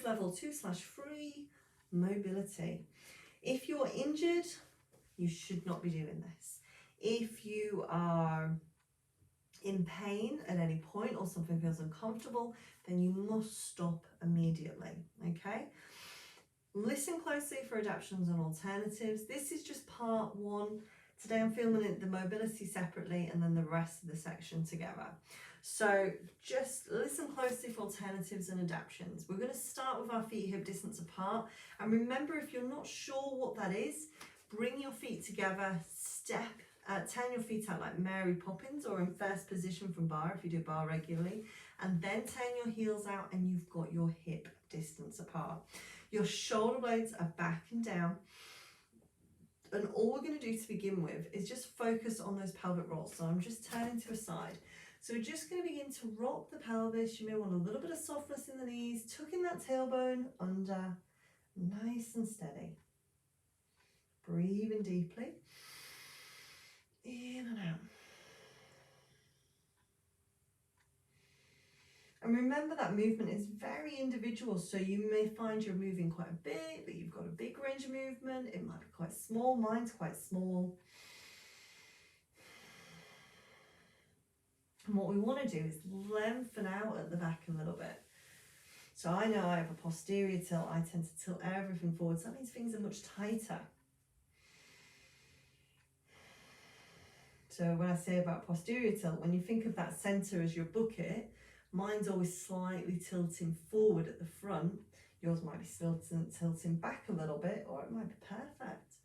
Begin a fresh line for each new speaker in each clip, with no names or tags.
with level 2/free mobility. If you're injured, you should not be doing this. If you are in pain at any point or something feels uncomfortable, then you must stop immediately, okay? Listen closely for adaptations and alternatives. This is just part one. Today I'm filming the mobility separately and then the rest of the section together. So just listen closely for alternatives and adaptations. We're going to start with our feet hip distance apart. And remember, if you're not sure what that is, bring your feet together, turn your feet out like Mary Poppins or in first position from bar if you do bar regularly, and then turn your heels out and you've got your hip distance apart. Your shoulder blades are back and down, and all we're going to do to begin with is just focus on those pelvic rolls. So I'm just turning to a side. So we're just going to begin to rock the pelvis. You may want a little bit of softness in the knees, tucking that tailbone under, nice and steady. Breathing deeply, in and out. And remember that movement is very individual, so you may find you're moving quite a bit, but you've got a big range of movement. It might be quite small, mine's quite small. And what we want to do is lengthen out at the back a little bit. So I know I have a posterior tilt, I tend to tilt everything forward, so that means things are much tighter. So when I say about posterior tilt, when you think of that center as your bucket, mine's always slightly tilting forward at the front. Yours might be still tilting back a little bit, or it might be perfect,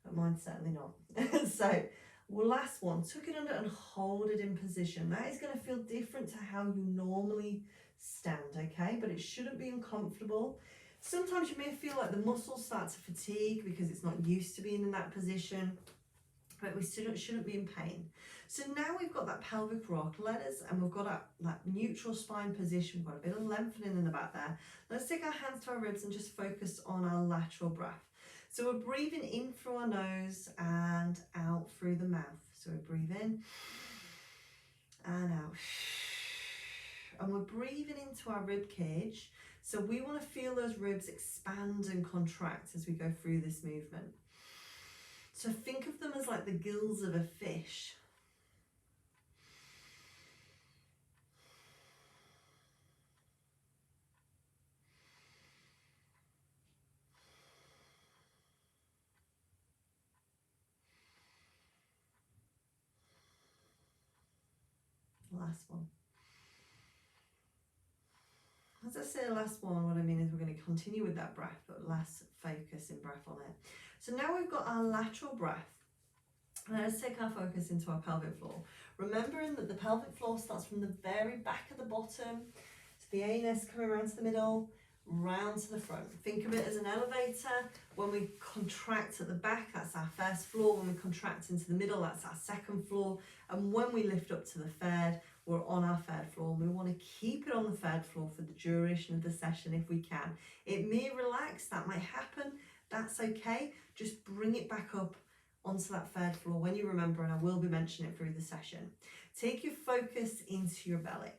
but mine's certainly not. So last one, tuck it under and hold it in position. That is going to feel different to how you normally stand, okay? But it shouldn't be uncomfortable. Sometimes you may feel like the muscles start to fatigue because it's not used to being in that position, but we shouldn't be in pain. So now we've got that pelvic rock, and we've got that neutral spine position. We've got a bit of lengthening in the back there. Let's take our hands to our ribs and just focus on our lateral breath. So we're breathing in through our nose and out through the mouth. So we breathe in and out. And we're breathing into our rib cage. So we want to feel those ribs expand and contract as we go through this movement. So think of them as like the gills of a fish. Last one. As I say, the last one, what I mean is we're going to continue with that breath, but less focus in breath on it. So now we've got our lateral breath. Now let's take our focus into our pelvic floor. Remembering that the pelvic floor starts from the very back of the bottom, so the anus coming around to the middle, round to the front. Think of it as an elevator. When we contract at the back, that's our first floor. When we contract into the middle, that's our second floor. And when we lift up to the third, we're on our third floor. We want to keep it on the third floor for the duration of the session if we can. It may relax, that might happen. That's okay. Just bring it back up onto that third floor when you remember, and I will be mentioning it through the session. Take your focus into your belly.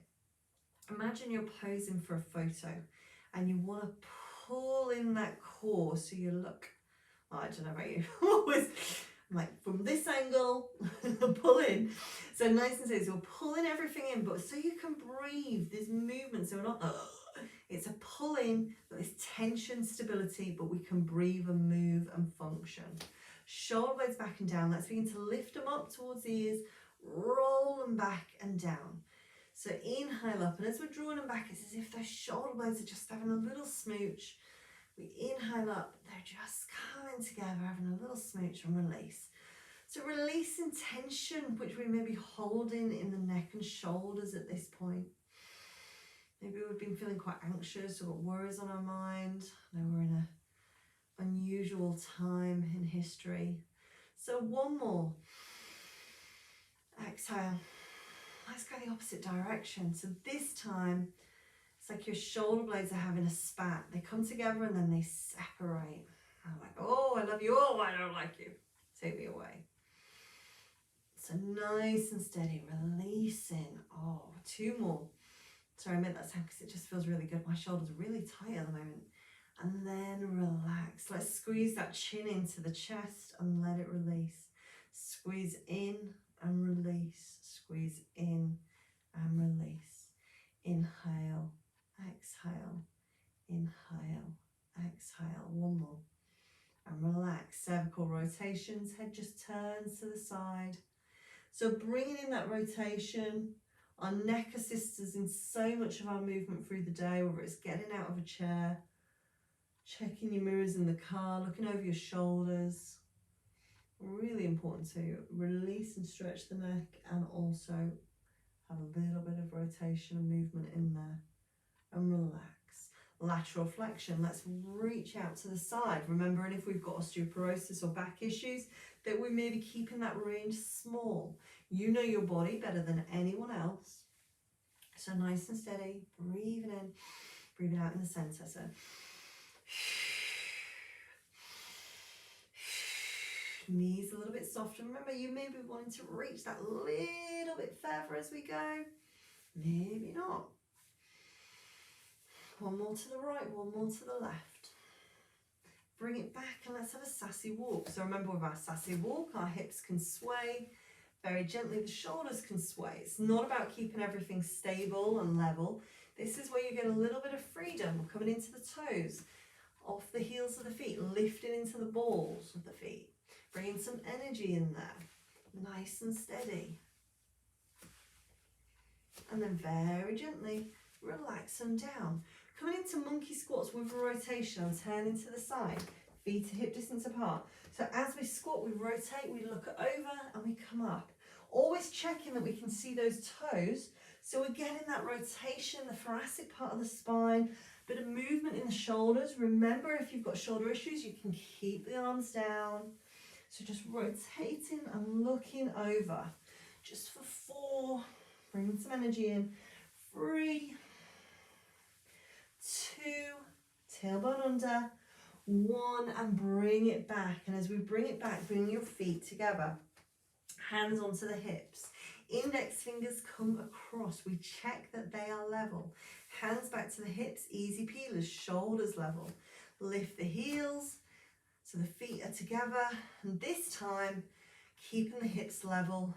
Imagine you're posing for a photo and you want to pull in that core so you look, I don't know about you, always like from this angle, pull in. So nice and steady, so we're pulling everything in, but so you can breathe, this movement, so we're not, it's a pull in, but this tension, stability, but we can breathe and move and function. Shoulder blades back and down. Let's begin to lift them up towards the ears, roll them back and down. So inhale up, and as we're drawing them back, it's as if those shoulder blades are just having a little smooch. We inhale up, they're just coming together, having a little smooch, and release. So releasing tension, which we may be holding in the neck and shoulders at this point. Maybe we've been feeling quite anxious or got worries on our mind. I know we're in an unusual time in history. So one more. Exhale. Let's go the opposite direction. So this time, it's like your shoulder blades are having a spat. They come together and then they separate. I'm like, oh, I love you. Oh, I don't like you. Take me away. So nice and steady, releasing. Oh, two more. Sorry, I made that sound because it just feels really good. My shoulders are really tight at the moment. And then relax. Let's squeeze that chin into the chest and let it release. Squeeze in and release. Squeeze in and release. Inhale, exhale, inhale, exhale. One more. And relax. Cervical rotations. Head just turns to the side. So bringing in that rotation. Our neck assists us in so much of our movement through the day, whether it's getting out of a chair, checking your mirrors in the car, looking over your shoulders. Really important to release and stretch the neck, and also have a little bit of rotation and movement in there. And relax. Lateral flexion. Let's reach out to the side. Remembering if we've got osteoporosis or back issues, that we may be keeping that range small. You know your body better than anyone else. So nice and steady. Breathing in, breathing out in the center. So knees a little bit softer. Remember, you may be wanting to reach that little bit further as we go. Maybe not. One more to the right, one more to the left. Bring it back and let's have a sassy walk. So remember, with our sassy walk, our hips can sway very gently, the shoulders can sway. It's not about keeping everything stable and level. This is where you get a little bit of freedom. We're coming into the toes, off the heels of the feet, lifting into the balls of the feet. Bringing some energy in there, nice and steady. And then very gently, relax them down. Coming into monkey squats with a rotation and turning to the side, feet are hip distance apart. So as we squat, we rotate, we look over and we come up. Always checking that we can see those toes. So we're getting that rotation, the thoracic part of the spine, bit of movement in the shoulders. Remember, if you've got shoulder issues, you can keep the arms down. So just rotating and looking over. Just for 4, bringing some energy in. 3, 2, tailbone under, 1, and bring it back. And as we bring it back, bring your feet together, hands onto the hips, index fingers come across. We check that they are level. Hands back to the hips, easy peelers, shoulders level. Lift the heels so the feet are together, and this time keeping the hips level.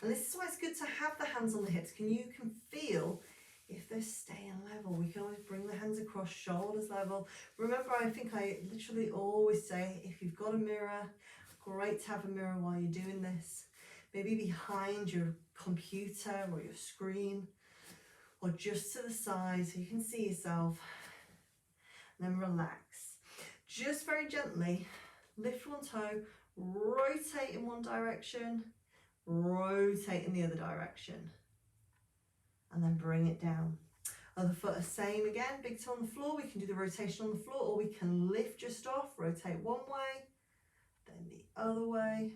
And this is why it's good to have the hands on the hips. You can feel if they're staying level. We can always bring the hands across, shoulders level. Remember, I think I literally always say, if you've got a mirror, great to have a mirror while you're doing this. Maybe behind your computer or your screen, or just to the side so you can see yourself. And then relax. Just very gently, lift one toe, rotate in one direction, rotate in the other direction. And then bring it down. Other foot, same again, big toe on the floor. We can do the rotation on the floor, or we can lift just off, rotate one way, then the other way.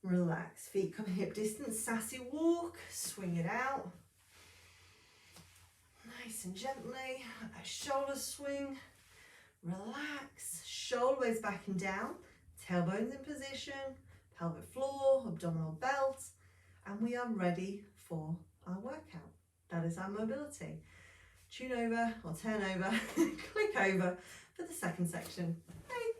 Relax, feet come hip distance, sassy walk, swing it out. Nice and gently, a shoulder swing. Relax, shoulder blades back and down, tailbones in position, pelvic floor, abdominal belt, and we are ready for our workout. That is our mobility. Tune over or turn over, click over for the second section. Bye.